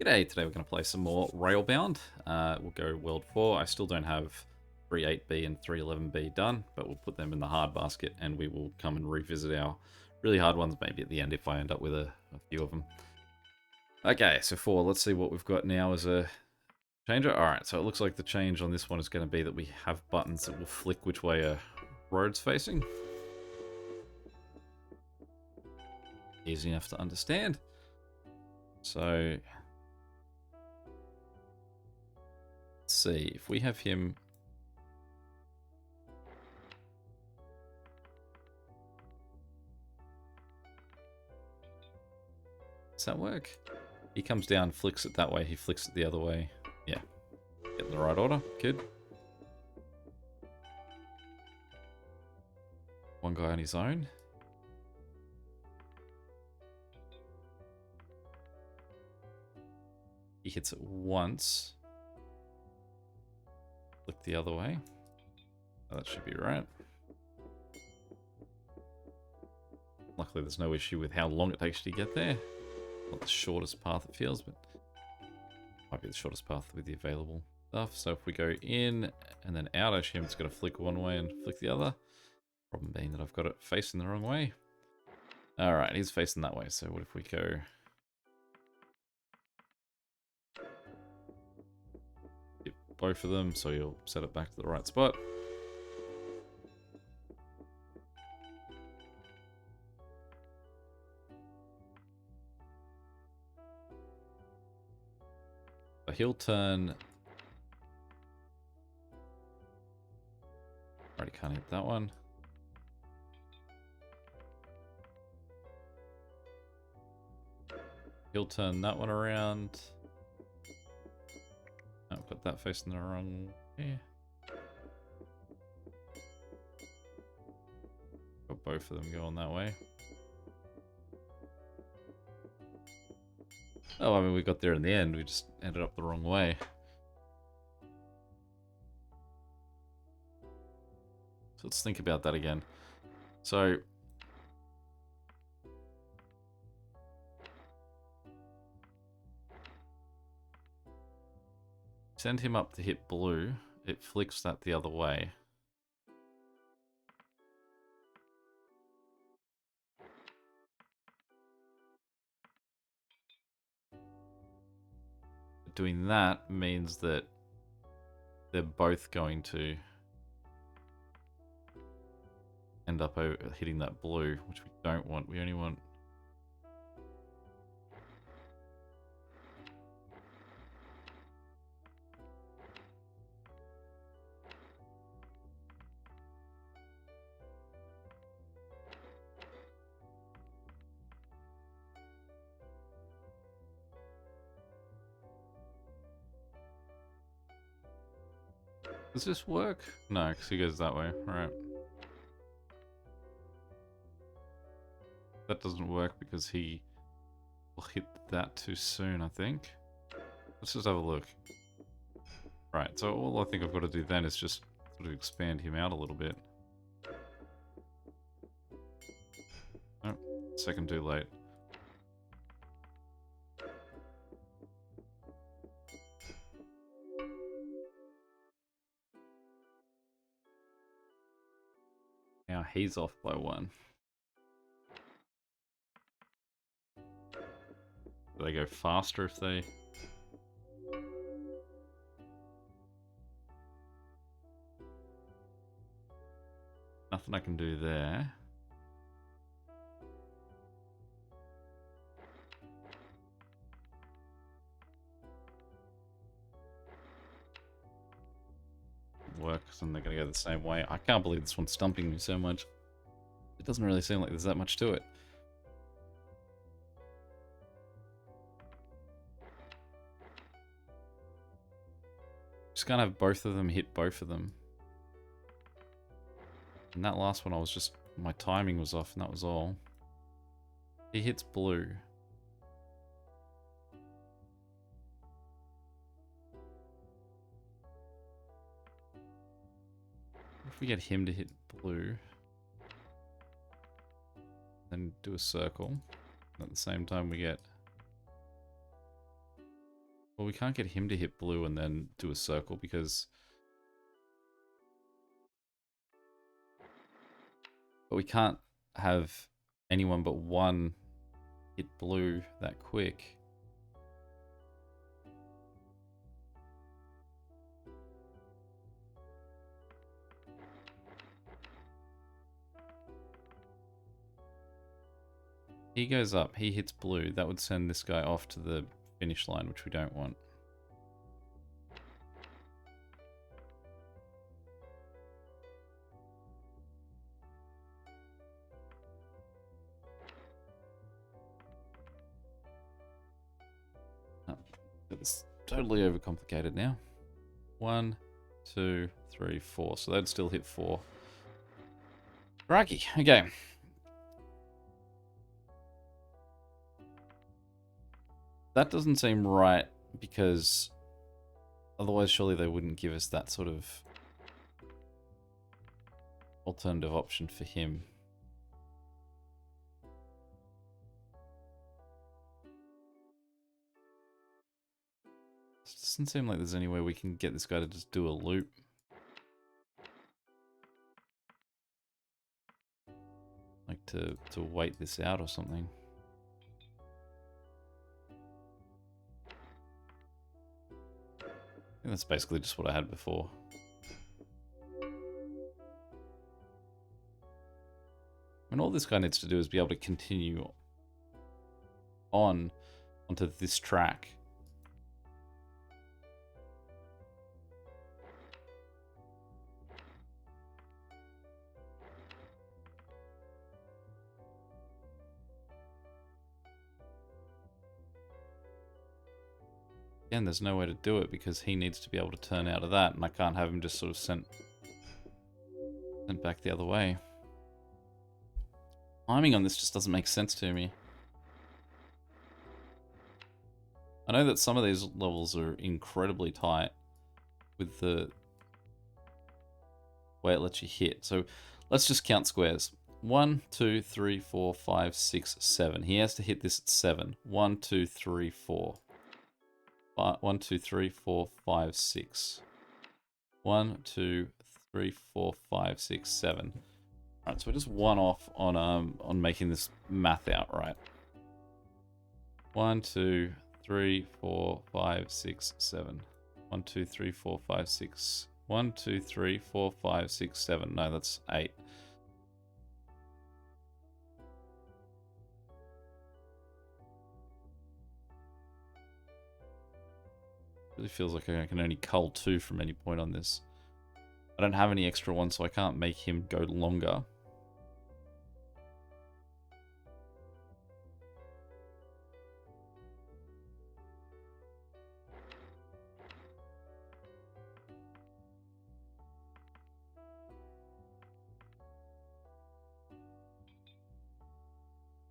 G'day, today we're going to play some more Railbound. We'll go World 4. I still don't have 3.8b and 3.11b done, but we'll put them in the hard basket and we will come and revisit our really hard ones maybe at the end if I end up with a few of them. Okay, so 4, let's see what we've got now as a changer. Alright, so it looks like the change on this one is going to be that we have buttons that will flick which way a road's facing. Easy enough to understand. So let's see, if we have him... Does that work? He comes down, flicks it that way, he flicks it the other way. Yeah, get in the right order, good. One guy on his own. He hits it once. Flick the other way. Oh, that should be right. Luckily there's no issue with how long it takes you to get there. Not the shortest path it feels, but might be the shortest path with the available stuff. So if we go in and then out, I assume it's going to flick one way and flick the other. Problem being that I've got it facing the wrong way. Alright, he's facing that way, so what if we go... hit both of them, so you'll set it back to the right spot. So he'll turn... Already can't hit that one. He'll turn that one around. Oh, put that facing the wrong way. Got both of them going that way. Oh, I mean, we got there in the end. We just ended up the wrong way. So let's think about that again. So... send him up to hit blue. It flicks that the other way. Doing that means that they're both going to end up hitting that blue, which we don't want. We only want... Does this work? No, because he goes that way. Alright. That doesn't work because he will hit that too soon, I think. Let's just have a look. Right, so all I think I've got to do then is just sort of expand him out a little bit. Oh, second too late. Now he's off by 1. Do they go faster if they... Nothing I can do there. Works and they're going to go the same way. I can't believe this one's stumping me so much. It doesn't really seem like there's that much to it. Just gonna have both of them hit both of them. And that last one I was just... my timing was off and that was all. He hits blue. If we get him to hit blue, then do a circle. At the same time we get Well, we can't get him to hit blue and then do a circle because... But we can't have anyone but one hit blue that quick. He goes up, he hits blue. That would send this guy off to the finish line, which we don't want. Oh, it's totally overcomplicated now. 1, 2, 3, 4. So that'd still hit 4. Crikey, okay. That doesn't seem right because otherwise surely they wouldn't give us that sort of alternative option for him. It doesn't seem like there's any way we can get this guy to just do a loop. Like to wait this out or something. I think that's basically just what I had before. And all this guy needs to do is be able to continue on onto this track. Again, there's no way to do it because he needs to be able to turn out of that, and I can't have him just sort of sent back the other way. Timing on this just doesn't make sense to me. I know that some of these levels are incredibly tight with the way it lets you hit. So let's just count squares. 1, 2, 3, 4, 5, 6, 7. He has to hit this at 7. 1, 2, 3, 4. 1, 2, 3, 4, 5, 6. 1, 2, 3, 4, 5, 6, 7. Alright, so we're just one off on making this math out right. 1, 2, 3, 4, 5, 6, 7. 1, 2, 3, 4, 5, 6. 1, 2, 3, 4, 5, 6, 7. No, that's 8. Really feels like I can only cull 2 from any point on this. I don't have any extra ones, so I can't make him go longer.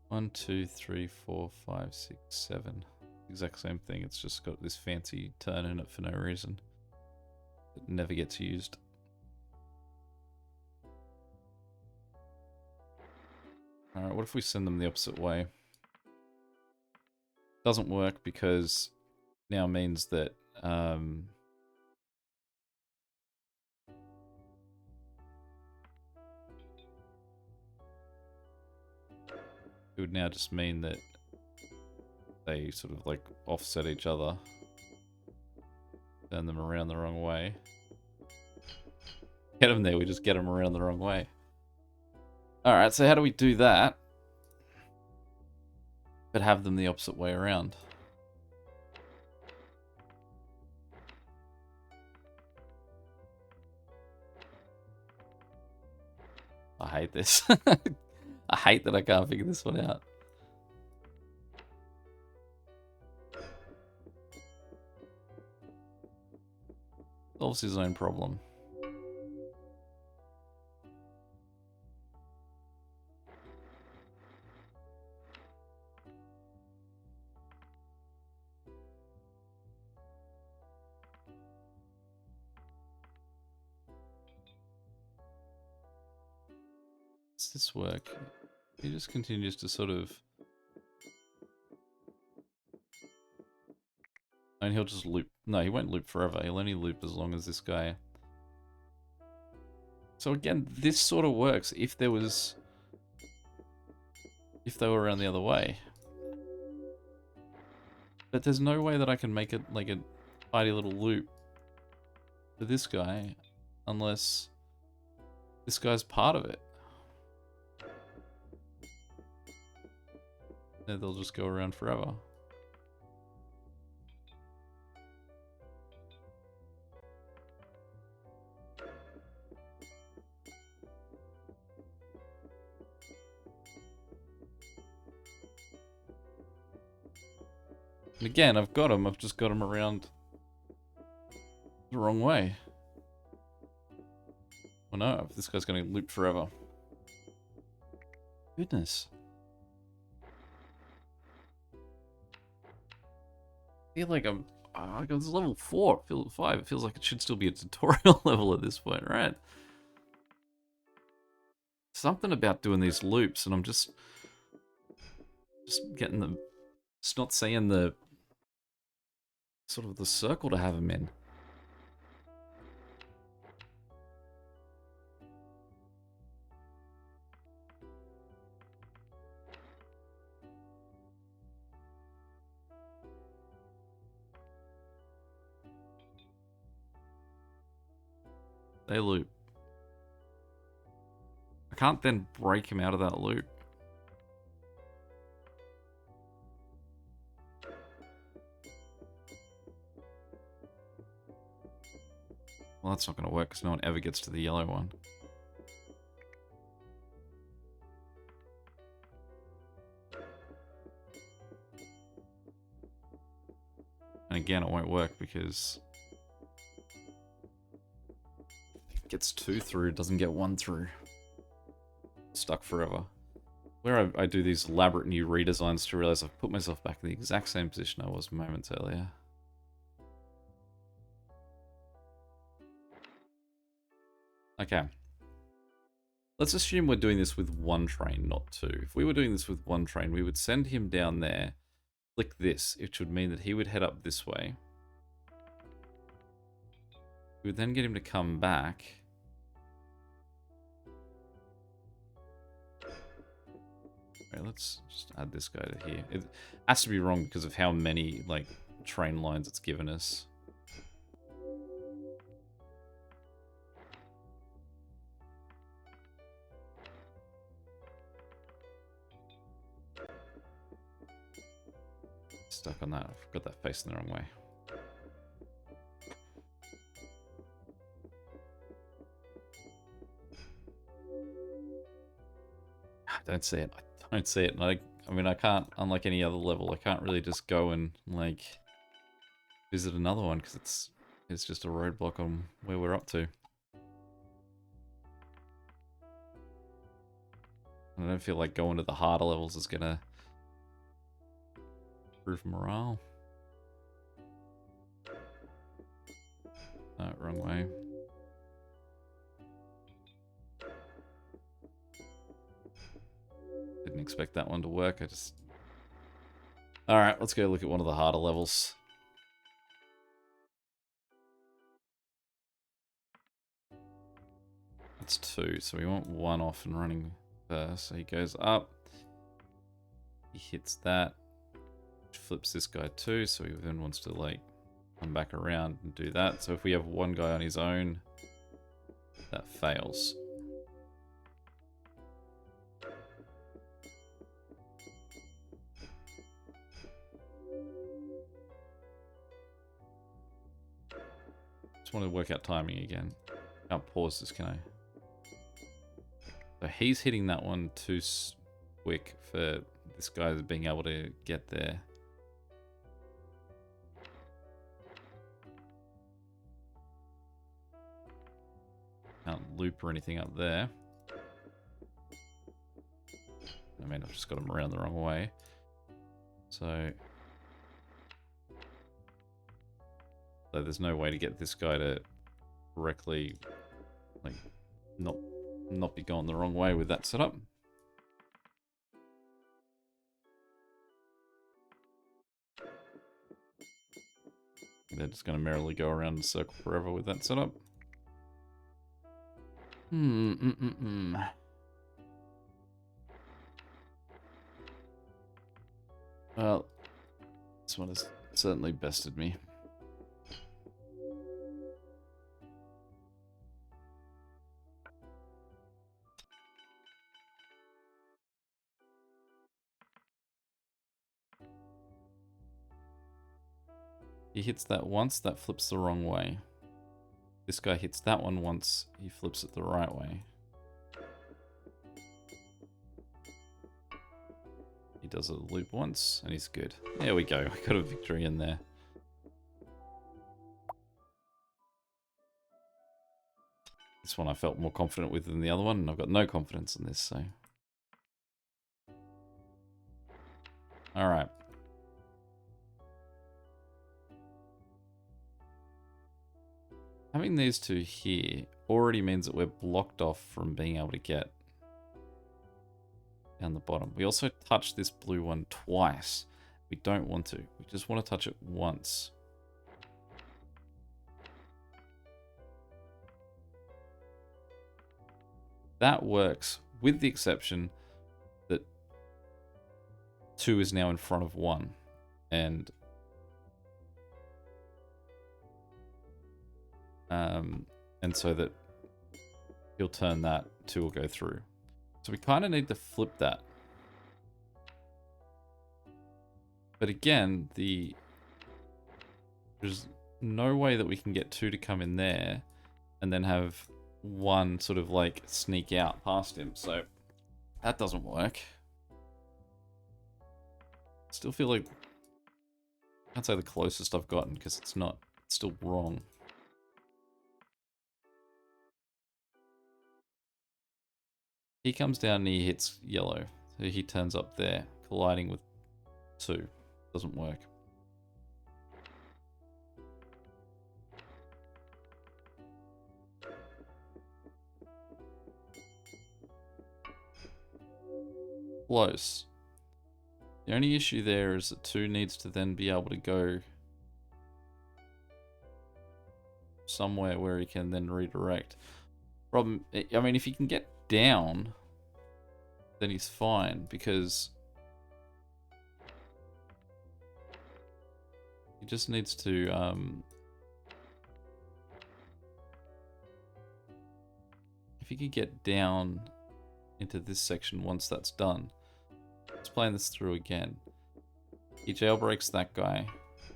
One, 2, 3, 4, 5, 6, 7. Exact same thing. It's just got this fancy turn in it for no reason. It never gets used. Alright, what if we send them the opposite way? Doesn't work because now means that it would now just mean that they sort of like offset each other. Turn them around the wrong way. Get them there, we just get them around the wrong way. Alright, so how do we do that? But have them the opposite way around. I hate this. I hate that I can't figure this one out. Solves his own problem. Does this work? He just continues to sort of... And he'll just loop. No, he won't loop forever. He'll only loop as long as this guy. So again, this sort of works if there was... if they were around the other way. But there's no way that I can make it like a tidy little loop for this guy unless this guy's part of it. Then they'll just go around forever. And again, I've got him. I've just got him around the wrong way. Well, no, this guy's going to loop forever. Goodness. I feel like I'm... it's level 4, I feel 5. It feels like it should still be a tutorial level at this point, right? Something about doing these loops, and I'm just getting them... Just not seeing the... sort of the circle to have them in. They loop. I can't then break him out of that loop. Well, that's not going to work because no one ever gets to the yellow one. And again, it won't work because it gets 2 through, it doesn't get 1 through. Stuck forever. Where I do these elaborate new redesigns to realize I've put myself back in the exact same position I was moments earlier. Okay. Let's assume we're doing this with 1 train, not 2. If we were doing this with 1 train, we would send him down there, click this. It should mean that he would head up this way. We would then get him to come back. Okay, let's just add this guy to here. It has to be wrong because of how many, like, train lines it's given us. Stuck on that. I've got that facing the wrong way. I don't see it. I don't see it. I mean, I can't, unlike any other level, I can't really just go and, like, visit another one because it's just a roadblock on where we're up to. I don't feel like going to the harder levels is gonna improve morale. No, wrong way. Didn't expect that one to work. Alright, let's go look at one of the harder levels. That's 2, so we want 1 off and running first. So he goes up. He hits that. Flips this guy too, so he then wants to, like, come back around and do that. So if we have 1 guy on his own, that fails. Just want to work out timing again. Can't pause this, can I? So he's hitting that one too quick for this guy being able to get there. Can't loop or anything up there. I mean, I've just got him around the wrong way. So there's no way to get this guy to correctly, like, not be going the wrong way with that setup. They're just going to merrily go around in a circle forever with that setup. Well, this one has certainly bested me. He hits that once, that flips the wrong way. This guy hits that one once, he flips it the right way. He does a loop once, and he's good. There we go, I got a victory in there. This one I felt more confident with than the other one, and I've got no confidence in this, so... Alright. Having these two here already means that we're blocked off from being able to get down the bottom. We also touch this blue one twice. We don't want to. We just want to touch it once. That works, with the exception that 2 is now in front of 1. And so that he'll turn that, 2 will go through. So we kind of need to flip that. But again, there's no way that we can get 2 to come in there and then have 1 sort of like sneak out past him. So that doesn't work. Still feel like I can't say the closest I've gotten because it's not, it's still wrong. He comes down and he hits yellow. So he turns up there, colliding with 2. Doesn't work. Close. The only issue there is that 2 needs to then be able to go somewhere where he can then redirect. Problem, I mean, if he can get down, then he's fine, because he just needs to if he could get down into this section once that's done. Let's plan this through again. He jailbreaks that guy.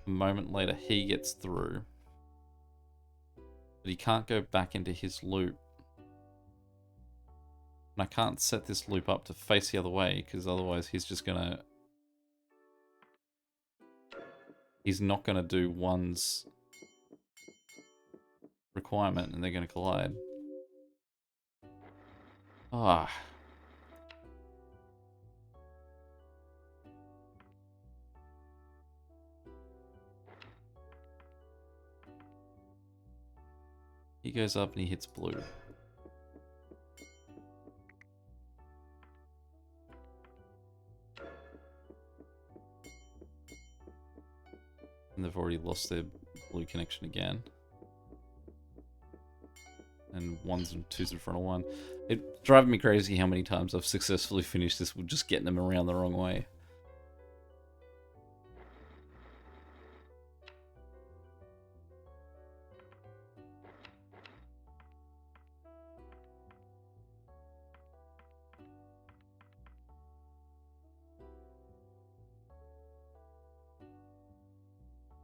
A moment later he gets through, but he can't go back into his loop. And I can't set this loop up to face the other way, because otherwise he's just gonna... He's not gonna do 1's requirement, and they're gonna collide. Ah. He goes up and he hits blue. And they've already lost their blue connection again. And 1s and 2s in front of 1. It's driving me crazy how many times I've successfully finished this with just getting them around the wrong way.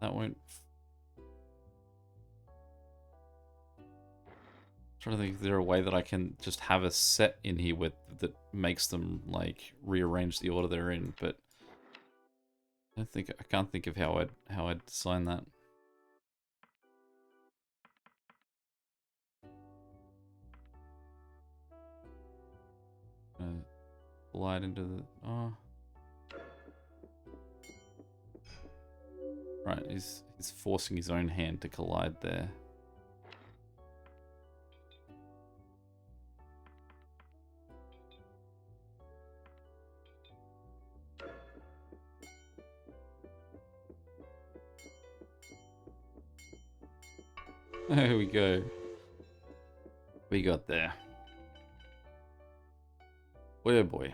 That won't... I'm trying to think, is there a way that I can just have a set in here with that makes them like rearrange the order they're in, but I can't think of how I'd design that. Glide into the... Oh. Right, he's forcing his own hand to collide there. There we go. We got there. Boy, oh boy.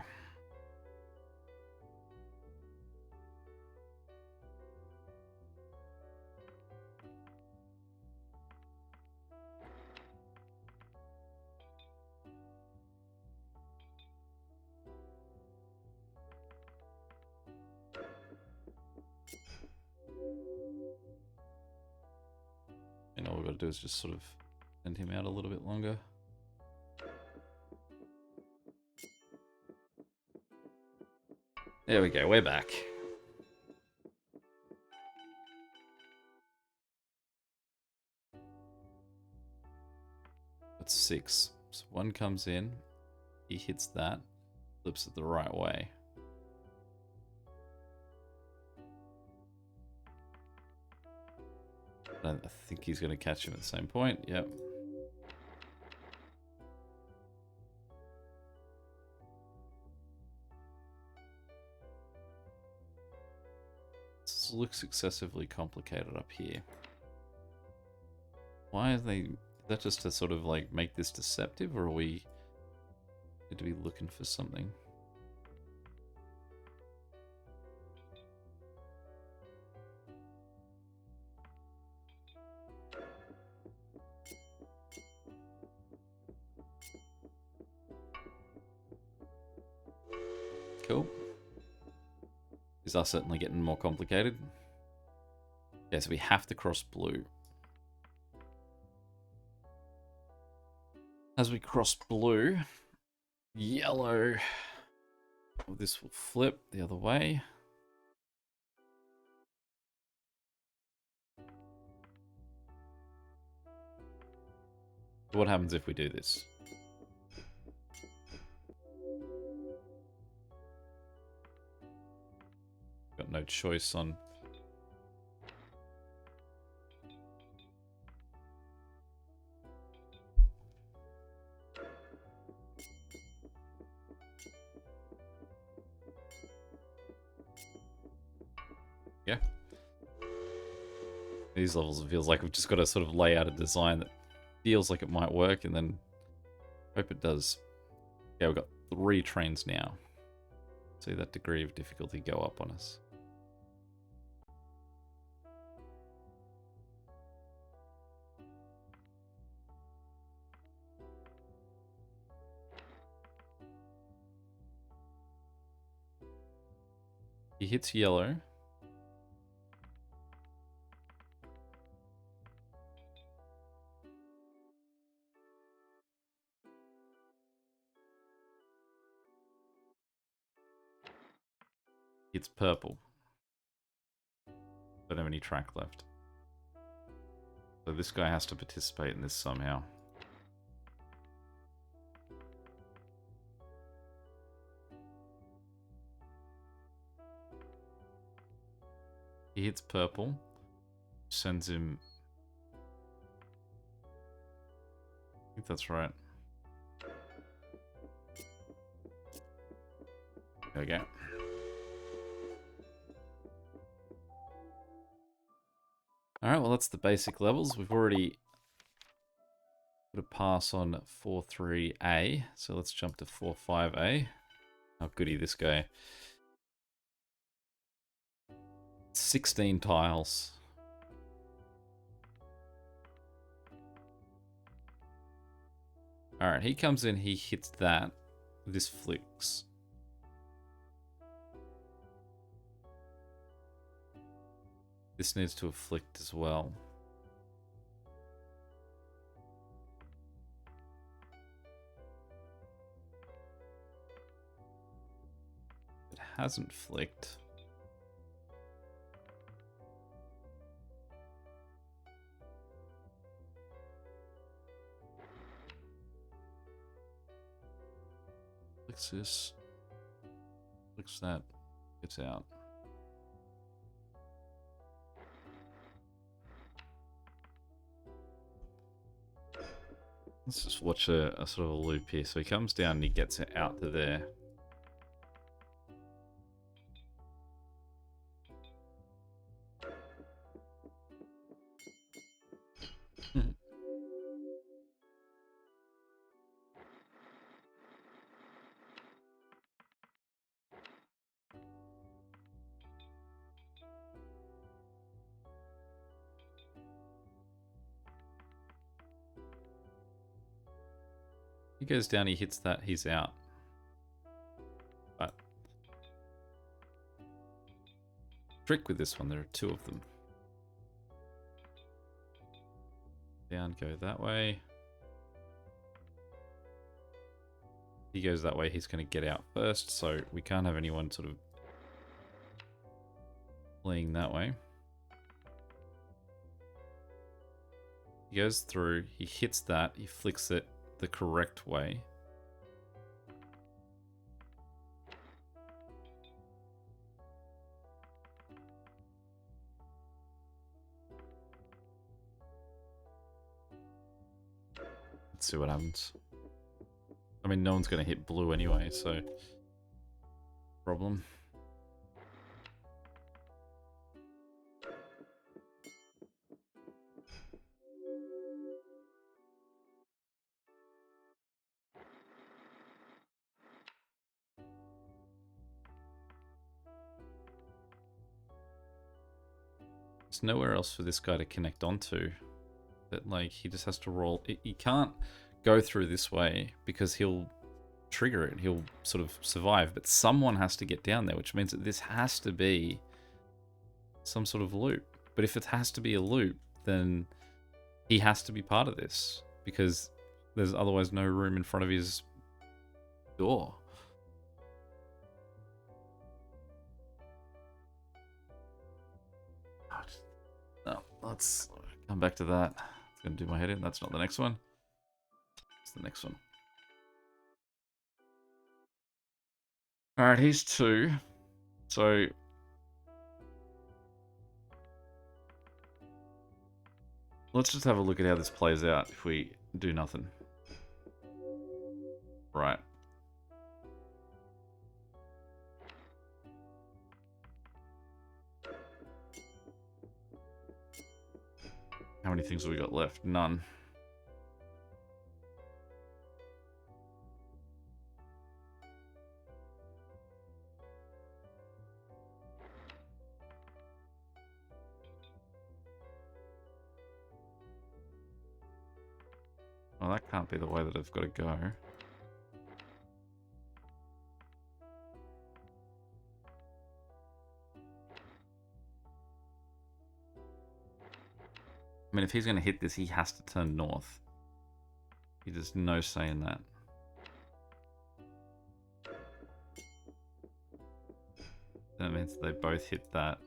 And all we've got to do is just sort of send him out a little bit longer. There we go, we're back. That's 6. So one comes in, he hits that, flips it the right way. I think he's going to catch him at the same point. Yep. This looks excessively complicated up here. Why are they... Is that just to sort of like make this deceptive, or are we need to be looking for something? Cool. These are certainly getting more complicated. Yeah, so we have to cross blue. As we cross blue, yellow, this will flip the other way. What happens if we do this? Got no choice on... Yeah. These levels, it feels like we've just got to sort of lay out a design that feels like it might work, and then hope it does. Yeah, we've got 3 trains now. See that degree of difficulty go up on us. He hits yellow. Hits purple. Don't have any track left. So this guy has to participate in this somehow. He hits purple. Sends him... I think that's right. There we go. Alright, well that's the basic levels. We've already put a pass on 4-3A, so let's jump to 4-5A. How goody this guy. 16 tiles. Alright, he comes in, he hits that. This flicks. This needs to have flicked as well. It hasn't flicked. Flicks this. Flicks that. Gets out. Let's just watch a sort of a loop here. So he comes down and he gets it out to there. goes down, he hits that, he's out. But trick with this one, there are two of them. Down, go that way. He goes that way, he's going to get out first, so we can't have anyone sort of fleeing that way. He goes through, he hits that, he flicks it the correct way. Let's see what happens. I mean, no one's going to hit blue anyway, so... problem. There's nowhere else for this guy to connect onto. That, like, he just has to roll. He can't go through this way because he'll trigger it. He'll sort of survive, but someone has to get down there, which means that this has to be some sort of loop. But if it has to be a loop, then he has to be part of this because there's otherwise no room in front of his door. Oh, let's come back to that. It's going to do my head in. That's not the next one. It's the next one. Alright, he's 2. So... let's just have a look at how this plays out if we do nothing. Right. How many things have we got left? None. Well, that can't be the way that I've got to go. I mean, if he's going to hit this, he has to turn north. There's no say in that. That means they both hit that.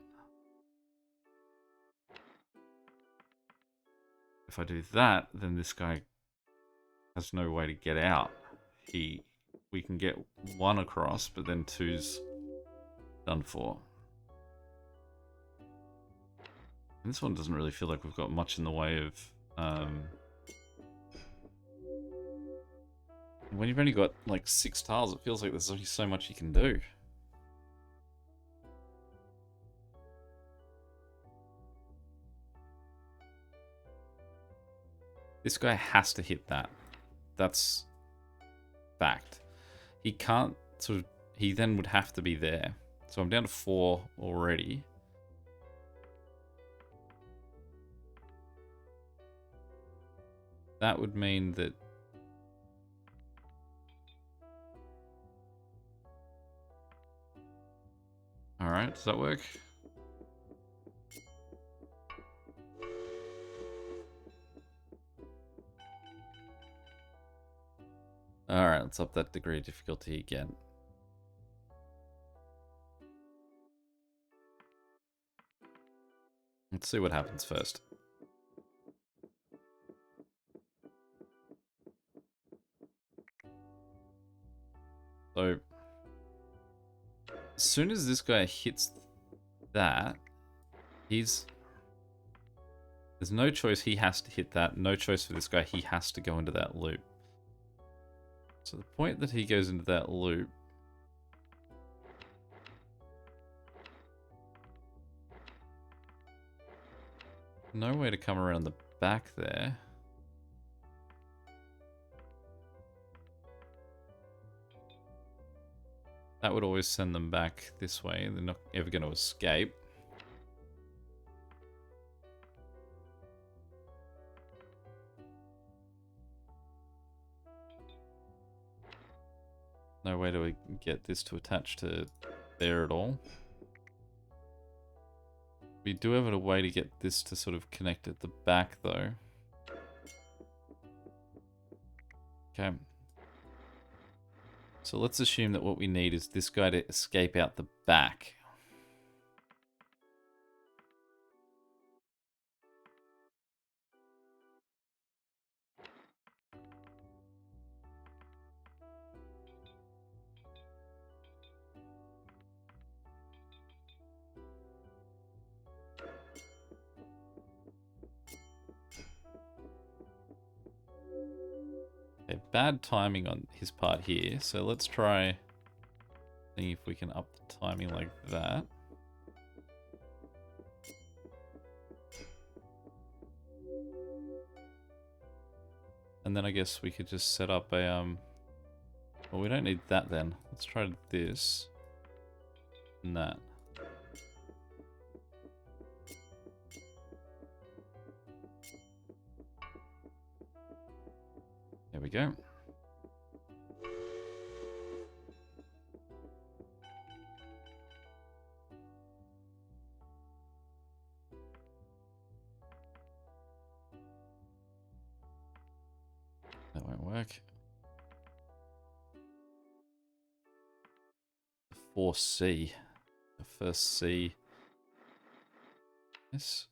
If I do that, then this guy has no way to get out. We can get 1 across, but then 2's done for. And this one doesn't really feel like we've got much in the way of... when you've only got like 6 tiles, it feels like there's only so much you can do. This guy has to hit that. That's fact. He can't sort of... he then would have to be there. So I'm down to 4 already. That would mean that... alright, does that work? Alright, let's up that degree of difficulty again. Let's see what happens first. So, as soon as this guy hits that, there's no choice, he has to hit that. No choice for this guy, he has to go into that loop. So the point that he goes into that loop, no way to come around the back there. That would always send them back this way. They're not ever going to escape. No way to get this to attach to there at all. We do have a way to get this to sort of connect at the back though. Okay. So let's assume that what we need is this guy to escape out the back. Okay, bad timing on his part here. So let's try seeing if we can up the timing like that. And then I guess we could just set up a, well, we don't need that then. Let's try this and that. There we go. That won't work. The 4C. The first C. Yes.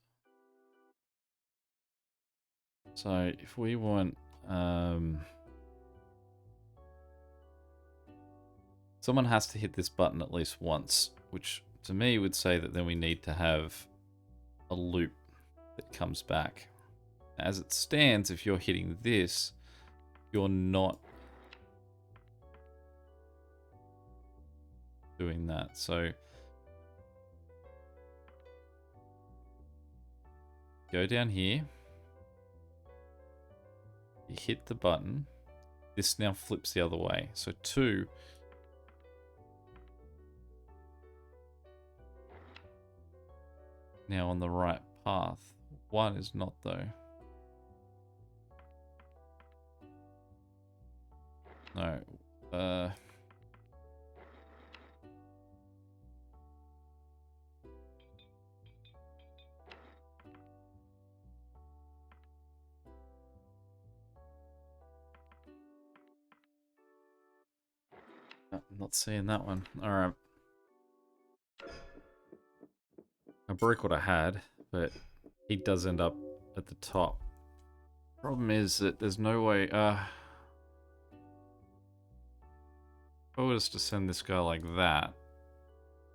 So if we want someone has to hit this button at least once, which to me would say that then we need to have a loop that comes back. As it stands, if you're hitting this, you're not doing that. So go down here. You hit the button. This now flips the other way. So 2 now on the right path. 1 is not though. No. I'm not seeing that one. Alright. I broke what I had, but he does end up at the top. Problem is that there's no way, if I was to send this guy like that,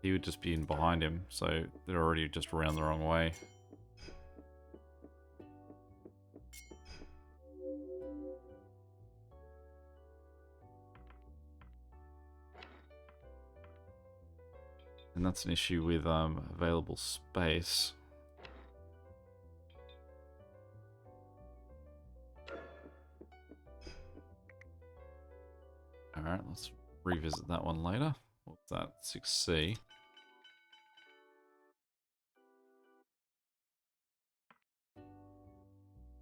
he would just be in behind him, so they're already just around the wrong way. And that's an issue with available space. Alright, let's revisit that one later. What's that? 6C.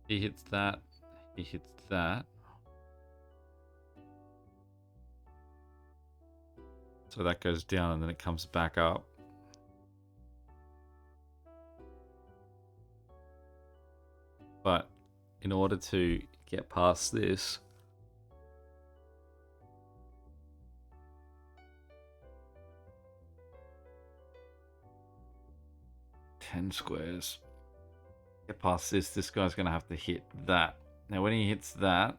He hits that. He hits that. So that goes down and then it comes back up. But in order to get past this, ten squares. Get past this guy's going to have to hit that. Now when he hits that,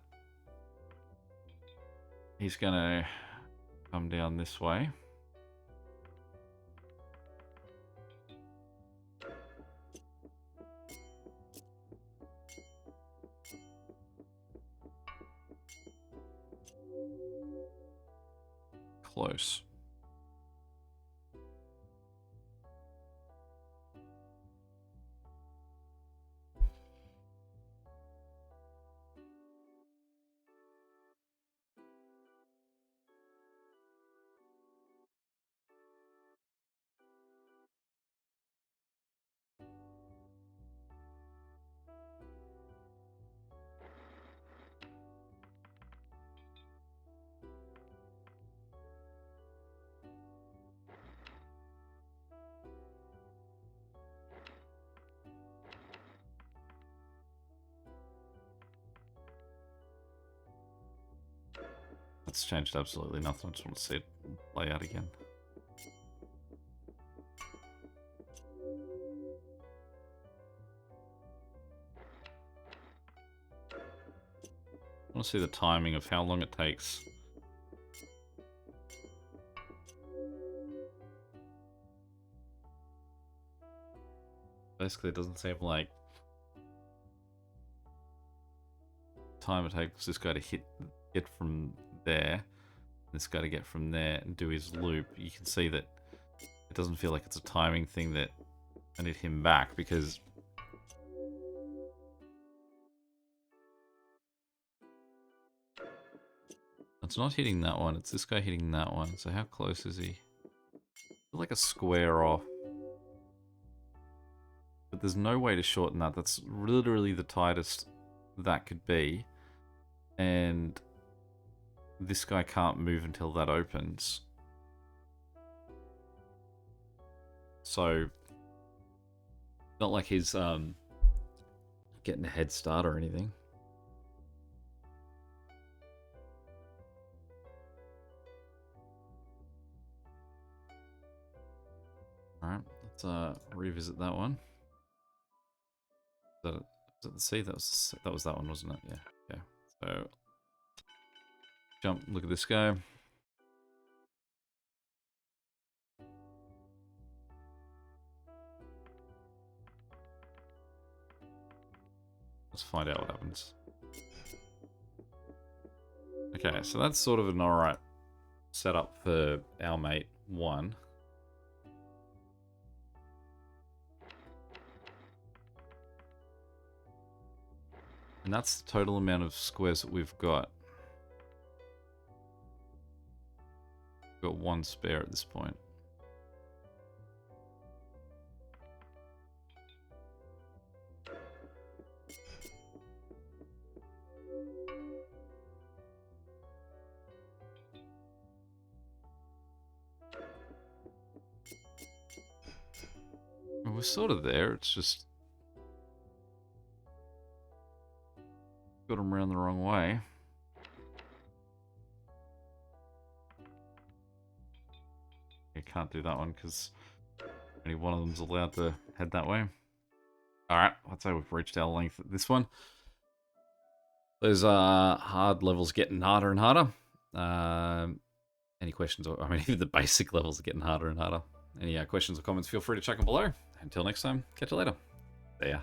he's going to come down this way. Close. That's changed absolutely nothing. I just want to see it play out again. I want to see the timing of how long it takes. Basically, it doesn't seem like time it takes this guy to get from there, this guy to get from there and do his loop. You can see that it doesn't feel like it's a timing thing that I need him back, because it's not hitting that one, it's this guy hitting that one. So how close is he? Like a square off. But there's no way to shorten that. That's literally the tightest that could be. And this guy can't move until that opens. So, not like he's getting a head start or anything. Alright, let's revisit that one. Is that the C? That was that one, wasn't it? Yeah. Okay. So jump, look at this guy. Let's find out what happens. Okay, so that's sort of an alright setup for our mate 1. And that's the total amount of squares that we've got. We've got 1 spare at this point. We're sort of there, it's just got them around the wrong way. You can't do that one because only one of them's allowed to head that way. Alright, I'd say we've reached our length at this one. Those hard levels getting harder and harder. Any questions? I mean, even the basic levels are getting harder and harder. Any questions or comments, feel free to chuck them below. Until next time, catch you later. See ya.